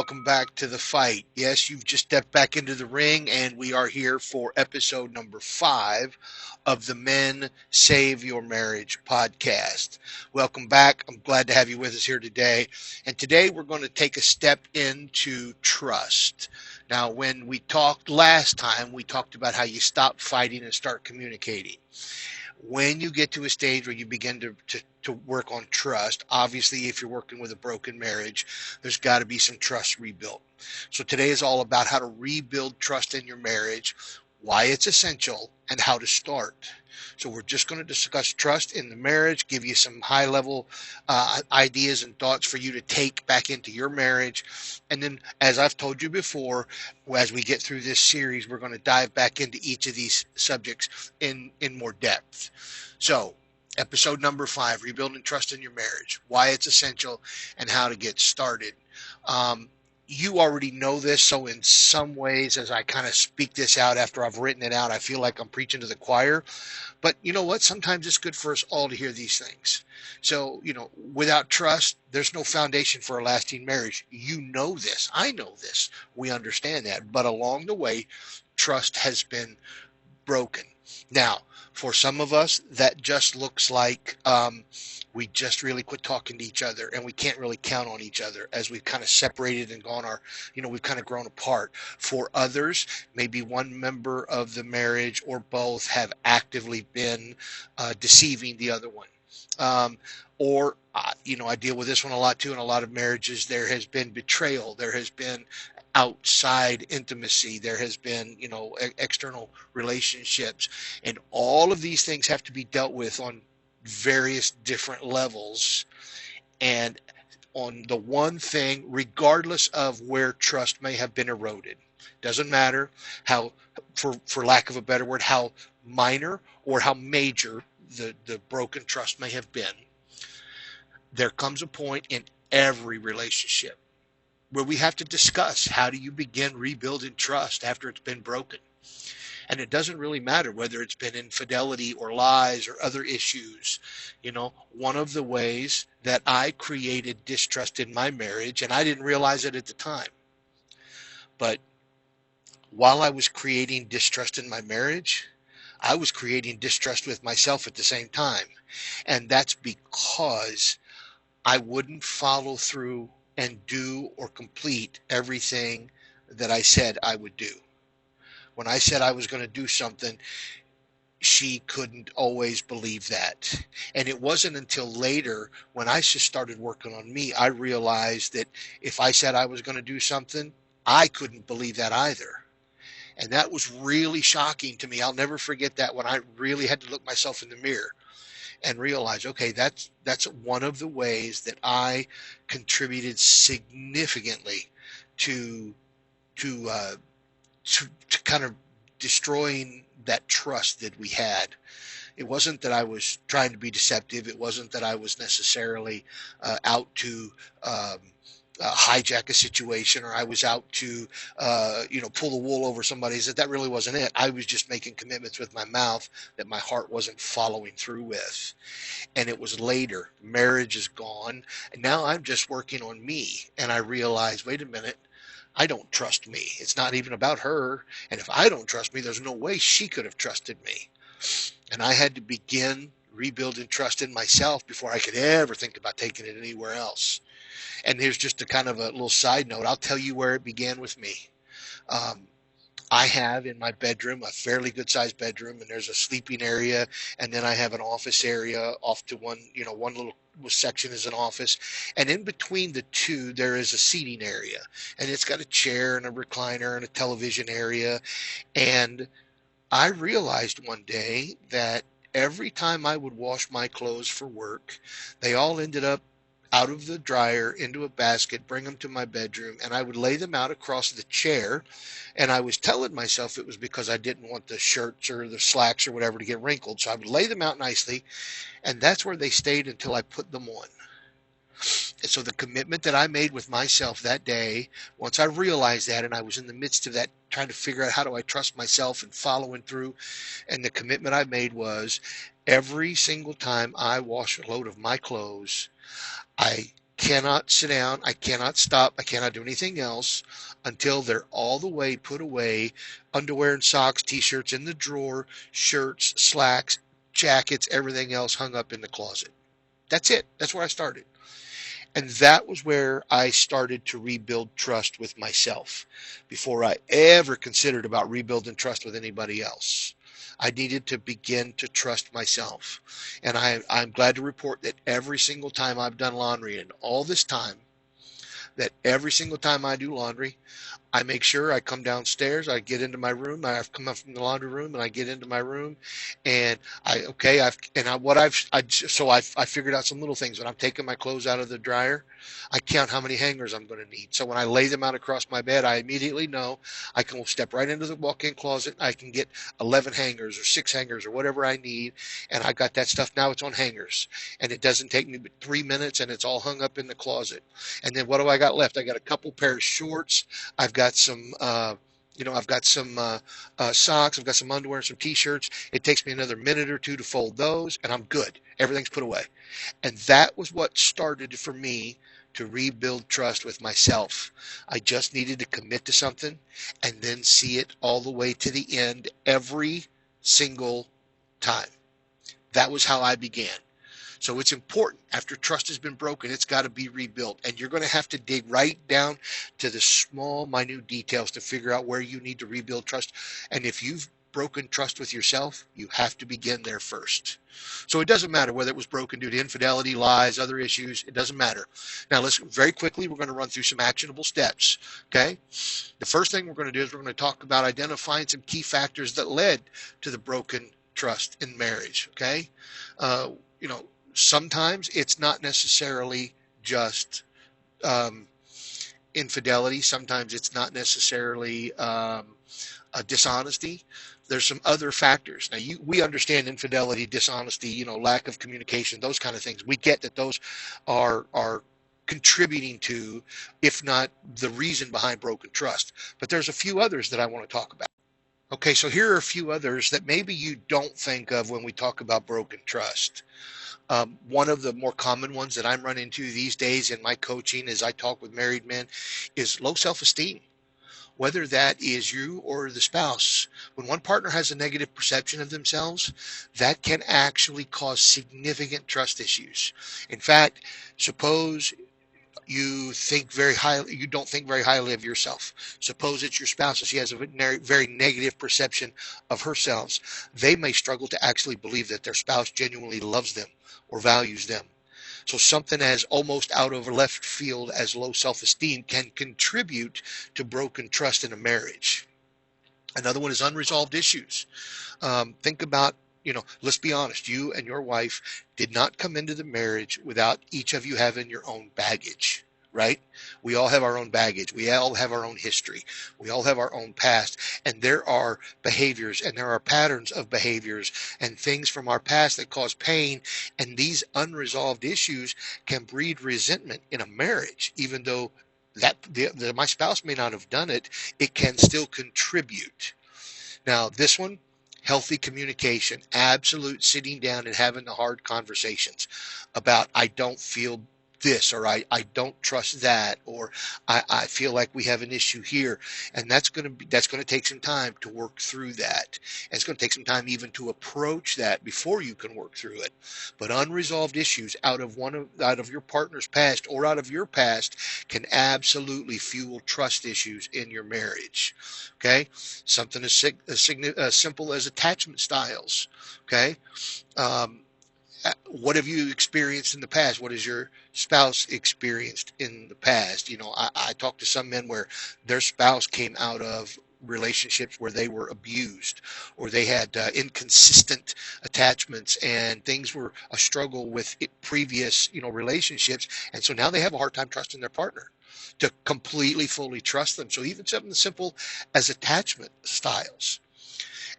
welcome back to the fight. Yes, you've just stepped back into the ring, and we are here for episode number 5 of the Men Save Your Marriage podcast. Welcome back. I'm glad to have you with us here today. And today we're going to take a step into trust. Now, when we talked last time, we talked about how you stop fighting and start communicating. When you get to a stage where you begin to work on trust, obviously, if you're working with a broken marriage, there's got to be some trust rebuilt. So today is all about how to rebuild trust in your marriage, why it's essential, and how to start. So we're just going to discuss trust in the marriage, give you some high level ideas and thoughts for you to take back into your marriage. And then, as I've told you before, as we get through this series, we're going to dive back into each of these subjects in more depth. So episode number 5, rebuilding trust in your marriage, why it's essential and how to get started. You already know this, so in some ways, as I kind of speak this out after I've written it out, I feel like I'm preaching to the choir. But you know what? Sometimes it's good for us all to hear these things. So, without trust, there's no foundation for a lasting marriage. You know this. I know this. We understand that. But along the way, trust has been broken. Now, for some of us, that just looks like we just really quit talking to each other, and we can't really count on each other as we've kind of separated and we've kind of grown apart. For others, maybe one member of the marriage or both have actively been deceiving the other one. I deal with this one a lot too. In a lot of marriages, there has been betrayal. There has been outside intimacy. There has been, external relationships. And all of these things have to be dealt with on various different levels. And on the one thing, regardless of where trust may have been eroded, doesn't matter how, for lack of a better word, how minor or how major the broken trust may have been, there comes a point in every relationship where we have to discuss how do you begin rebuilding trust after it's been broken. And it doesn't really matter whether it's been infidelity or lies or other issues. One of the ways that I created distrust in my marriage, and I didn't realize it at the time, but while I was creating distrust in my marriage, I was creating distrust with myself at the same time. And that's because I wouldn't follow through and do or complete everything that I said I would do. When I said I was going to do something, she couldn't always believe that. And it wasn't until later, when I just started working on me, I realized that if I said I was going to do something, I couldn't believe that either. And that was really shocking to me. I'll never forget that, when I really had to look myself in the mirror and realize, okay, that's one of the ways that I contributed significantly to to uh, to kind of destroying that trust that we had. It wasn't that I was trying to be deceptive. It wasn't that I was necessarily out to hijack a situation, or I was out to, pull the wool over somebody's. That really wasn't it. I was just making commitments with my mouth that my heart wasn't following through with. And it was later. Marriage is gone. And now I'm just working on me. And I realized, wait a minute. I don't trust me. It's not even about her. And if I don't trust me, there's no way she could have trusted me. And I had to begin rebuilding trust in myself before I could ever think about taking it anywhere else. And here's just a kind of a little side note. I'll tell you where it began with me. Um, I have in my bedroom a fairly good sized bedroom, and there's a sleeping area, and then I have an office area off to one little section is an office, and in between the two there is a seating area, and it's got a chair and a recliner and a television area. And I realized one day that every time I would wash my clothes for work, they all ended up out of the dryer into a basket, bring them to my bedroom, and I would lay them out across the chair. And I was telling myself it was because I didn't want the shirts or the slacks or whatever to get wrinkled. So I would lay them out nicely, and that's where they stayed until I put them on. And so the commitment that I made with myself that day, once I realized that, and I was in the midst of that, trying to figure out how do I trust myself and following through, and the commitment I made was every single time I wash a load of my clothes, I cannot sit down. I cannot stop. I cannot do anything else until they're all the way put away. Underwear and socks, t-shirts in the drawer, shirts, slacks, jackets, everything else hung up in the closet. That's it. That's where I started. And that was where I started to rebuild trust with myself before I ever considered about rebuilding trust with anybody else. I needed to begin to trust myself. And I'm glad to report that every single time I've done laundry in all this time, that every single time I do laundry, I make sure I come downstairs, I get into my room, I've come up from the laundry room and I get into my room and I figured out some little things. When I'm taking my clothes out of the dryer, I count how many hangers I'm going to need. So when I lay them out across my bed, I immediately know I can step right into the walk-in closet. I can get 11 hangers or 6 hangers or whatever I need. And I got that stuff. Now it's on hangers and it doesn't take me but 3 minutes and it's all hung up in the closet. And then what do I got left? I got a couple pair of shorts. I've got some, I've got some socks. I've got some underwear and some t-shirts. It takes me another minute or two to fold those, and I'm good. Everything's put away. And that was what started for me to rebuild trust with myself. I just needed to commit to something and then see it all the way to the end every single time. That was how I began. So it's important. After trust has been broken, it's got to be rebuilt. And you're going to have to dig right down to the small, minute details to figure out where you need to rebuild trust. And if you've broken trust with yourself, you have to begin there first. So it doesn't matter whether it was broken due to infidelity, lies, other issues. It doesn't matter. Now, let's very quickly, we're going to run through some actionable steps. Okay. The first thing we're going to do is we're going to talk about identifying some key factors that led to the broken trust in marriage. Okay. Uh, you know, Sometimes it's not necessarily just um, infidelity. Sometimes it's not necessarily a dishonesty. There's some other factors. Now, we understand infidelity, dishonesty, lack of communication, those kind of things. We get that those are contributing to, if not the reason behind broken trust. But there's a few others that I want to talk about. Okay, so here are a few others that maybe you don't think of when we talk about broken trust. One of the more common ones that I'm running into these days in my coaching as I talk with married men is low self-esteem. Whether that is you or the spouse, when one partner has a negative perception of themselves, that can actually cause significant trust issues. In fact, suppose you don't think very highly of yourself. Suppose it's your spouse and she has a very negative perception of herself. They may struggle to actually believe that their spouse genuinely loves them or values them. So something as almost out of left field as low self-esteem can contribute to broken trust in a marriage. Another one is unresolved issues. Think about, let's be honest, you and your wife did not come into the marriage without each of you having your own baggage, right? We all have our own baggage. We all have our own history. We all have our own past. And there are behaviors and there are patterns of behaviors and things from our past that cause pain. And these unresolved issues can breed resentment in a marriage, even though my spouse may not have done it, it can still contribute. Now, this one, healthy communication, absolute sitting down and having the hard conversations about, I don't feel this, or I don't trust that, or I feel like we have an issue here. And that's going to take some time to work through that. And it's going to take some time even to approach that before you can work through it. But unresolved issues out of your partner's past or out of your past can absolutely fuel trust issues in your marriage. Okay. Something as simple as attachment styles. Okay. What have you experienced in the past? What has your spouse experienced in the past? I talked to some men where their spouse came out of relationships where they were abused or they had inconsistent attachments and things were a struggle with previous, relationships. And so now they have a hard time trusting their partner to completely, fully trust them. So even something as simple as attachment styles.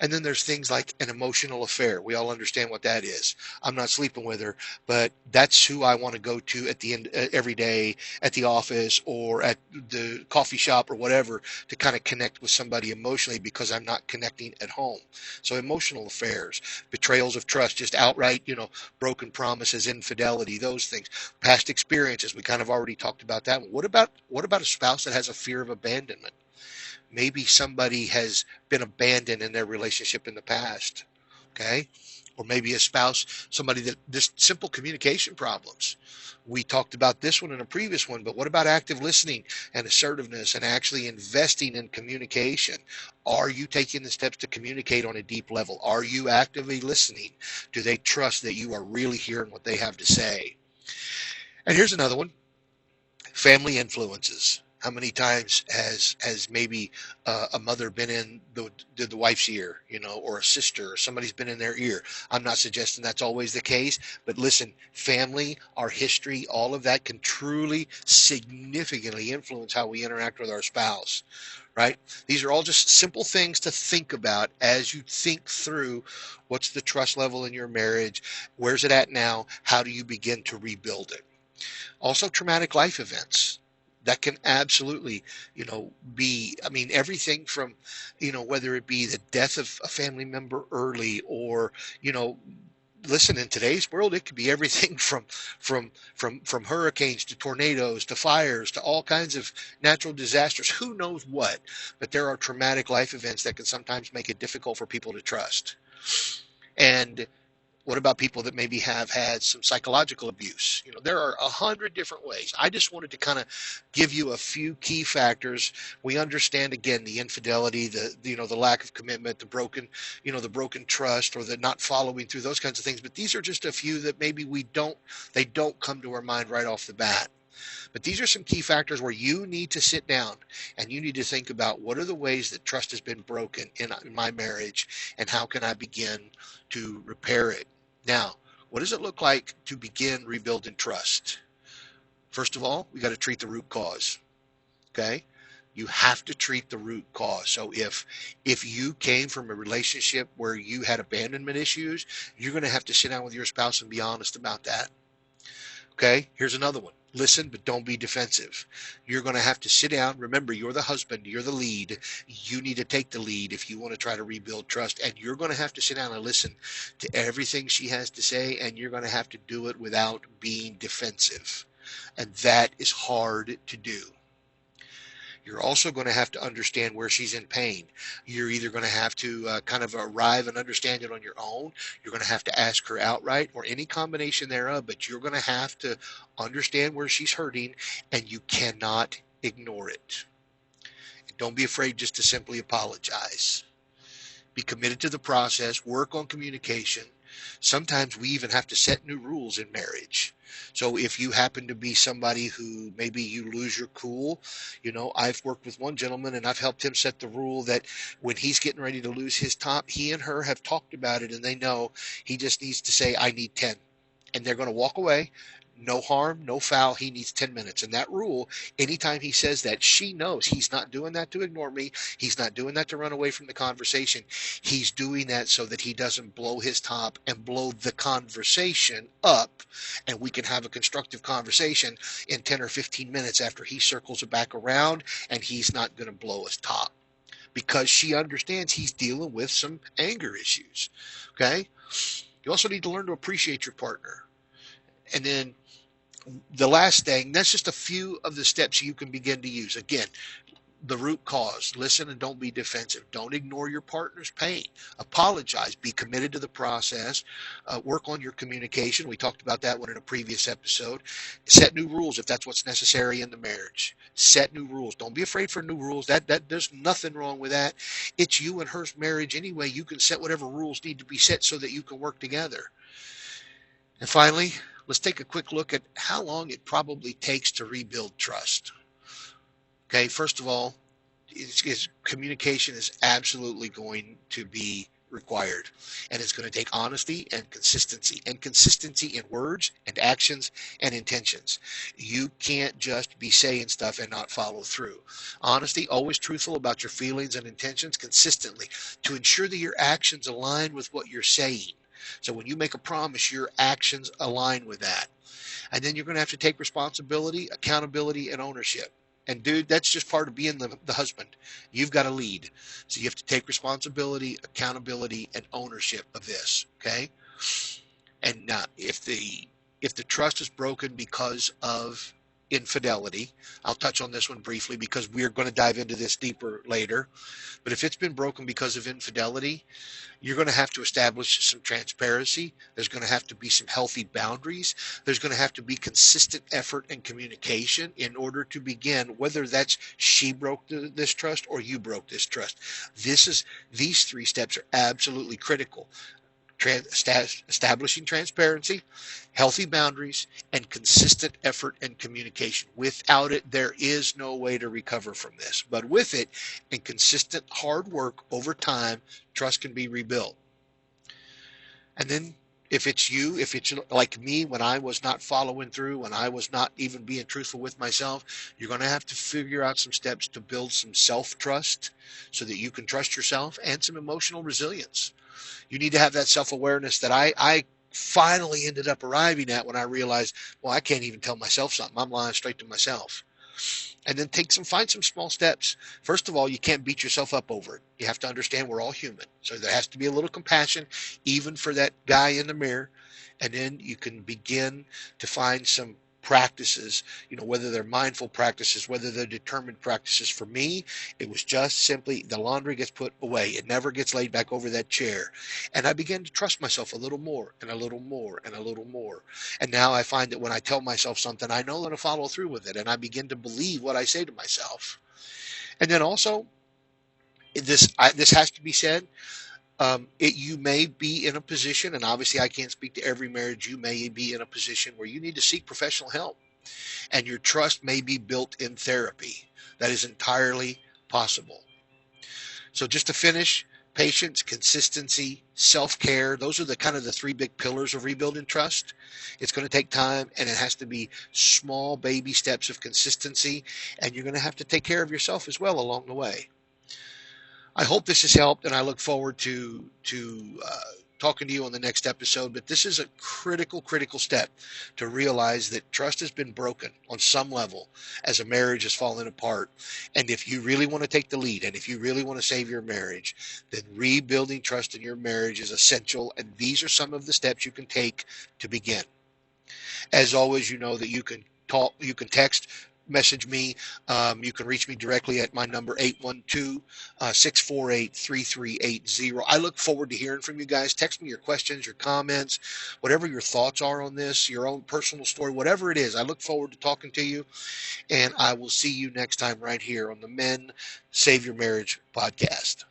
And then there's things like an emotional affair. We all understand what that is. I'm not sleeping with her, but that's who I want to go to at the end every day at the office or at the coffee shop or whatever to kind of connect with somebody emotionally because I'm not connecting at home. So emotional affairs, betrayals of trust, just outright, broken promises, infidelity, those things, past experiences. We kind of already talked about that one. What about a spouse that has a fear of abandonment? Maybe somebody has been abandoned in their relationship in the past. Okay. Or maybe a spouse, somebody that just simple communication problems. We talked about this one in a previous one, but what about active listening and assertiveness and actually investing in communication? Are you taking the steps to communicate on a deep level? Are you actively listening? Do they trust that you are really hearing what they have to say? And here's another one. Family influences. How many times has maybe a mother been in the wife's ear, or a sister or somebody's been in their ear? I'm not suggesting that's always the case, but listen, family, our history, all of that can truly significantly influence how we interact with our spouse, right? These are all just simple things to think about as you think through what's the trust level in your marriage, where's it at now, how do you begin to rebuild it? Also, traumatic life events that can absolutely, be, I mean, everything from, whether it be the death of a family member early or, you know, listen, in today's world, it could be everything from hurricanes to tornadoes to fires to all kinds of natural disasters. Who knows what? But there are traumatic life events that can sometimes make it difficult for people to trust. And what about people that maybe have had some psychological abuse? There are 100 different ways. I just wanted to kind of give you a few key factors. We understand again the infidelity, the lack of commitment, the broken trust, or the not following through, those kinds of things. But these are just a few that maybe they don't come to our mind right off the bat. But these are some key factors where you need to sit down and you need to think about what are the ways that trust has been broken in my marriage and how can I begin to repair it. Now, what does it look like to begin rebuilding trust? First of all, we got to treat the root cause. Okay? You have to treat the root cause. So if you came from a relationship where you had abandonment issues, you're going to have to sit down with your spouse and be honest about that. Okay, here's another one. Listen, but don't be defensive. You're going to have to sit down. Remember, you're the husband, you're the lead. You need to take the lead if you want to try to rebuild trust. And you're going to have to sit down and listen to everything she has to say. And you're going to have to do it without being defensive. And that is hard to do. You're also going to have to understand where she's in pain. You're either going to have to kind of arrive and understand it on your own. You're going to have to ask her outright or any combination thereof, but you're going to have to understand where she's hurting and you cannot ignore it. And don't be afraid just to simply apologize. Be committed to the process, work on communication. Sometimes we even have to set new rules in marriage. So if you happen to be somebody who maybe you lose your cool, I've worked with one gentleman and I've helped him set the rule that when he's getting ready to lose his top, he and her have talked about it and they know he just needs to say, I need 10. And they're going to walk away. No harm, no foul. He needs 10 minutes. And that rule, anytime he says that, she knows he's not doing that to ignore me. He's not doing that to run away from the conversation. He's doing that so that he doesn't blow his top and blow the conversation up. And we can have a constructive conversation in 10 or 15 minutes after he circles it back around and he's not going to blow his top because she understands he's dealing with some anger issues. Okay. You also need to learn to appreciate your partner. And then the last thing, that's just a few of the steps you can begin to use. Again, the root cause. Listen and don't be defensive. Don't ignore your partner's pain. Apologize. Be committed to the process. Work on your communication. We talked about that one in a previous episode. Set new rules if that's what's necessary in the marriage. Set new rules. Don't be afraid for new rules. That there's nothing wrong with that. It's you and her marriage anyway. You can set whatever rules need to be set so that you can work together. And finally, let's take a quick look at how long it probably takes to rebuild trust. Okay, first of all, communication is absolutely going to be required. And it's going to take honesty and consistency in words and actions and intentions. You can't just be saying stuff and not follow through. Honesty, always truthful about your feelings and intentions consistently to ensure that your actions align with what you're saying. So when you make a promise, your actions align with that. And then you're going to have to take responsibility, accountability, and ownership. And dude, that's just part of being the husband. You've got to lead. So you have to take responsibility, accountability, and ownership of this. Okay. And now if the trust is broken because of infidelity, I'll touch on this one briefly because we're going to dive into this deeper later. But if it's been broken because of infidelity, you're going to have to establish some transparency. There's going to have to be some healthy boundaries. There's going to have to be consistent effort and communication in order to begin, whether that's she broke this trust or you broke this trust. These three steps are absolutely critical. Establishing transparency, healthy boundaries, and consistent effort and communication. Without it, there is no way to recover from this. But with it and consistent hard work over time, trust can be rebuilt. And then if it's like me, when I was not following through, when I was not even being truthful with myself, you're going to have to figure out some steps to build some self-trust so that you can trust yourself and some emotional resilience. You need to have that self-awareness that I finally ended up arriving at when I realized, well, I can't even tell myself something. I'm lying straight to myself. And then find some small steps. First of all, you can't beat yourself up over it. You have to understand we're all human. So there has to be a little compassion, even for that guy in the mirror. And then you can begin to find some practices, whether they're mindful practices, whether they're determined practices. For me, it was just simply the laundry gets put away. It never gets laid back over that chair. And I began to trust myself a little more and a little more and a little more. And now I find that when I tell myself something, I know that I follow through with it. And I begin to believe what I say to myself. And then also, this has to be said, you may be in a position, and obviously I can't speak to every marriage, you may be in a position where you need to seek professional help, and your trust may be built in therapy. That is entirely possible. So just to finish, patience, consistency, self-care, those are the kind of the three big pillars of rebuilding trust. It's going to take time, and it has to be small baby steps of consistency, and you're going to have to take care of yourself as well along the way. I hope this has helped, and I look forward to talking to you on the next episode. But this is a critical step to realize that trust has been broken on some level as a marriage has fallen apart. And if you really want to take the lead, and if you really want to save your marriage, then rebuilding trust in your marriage is essential. And these are some of the steps you can take to begin. As always, you know that you can text, message me. You can reach me directly at my number 812-648-3380. I look forward to hearing from you guys. Text me your questions, your comments, whatever your thoughts are on this, your own personal story, whatever it is. I look forward to talking to you, and I will see you next time right here on the Men Save Your Marriage podcast.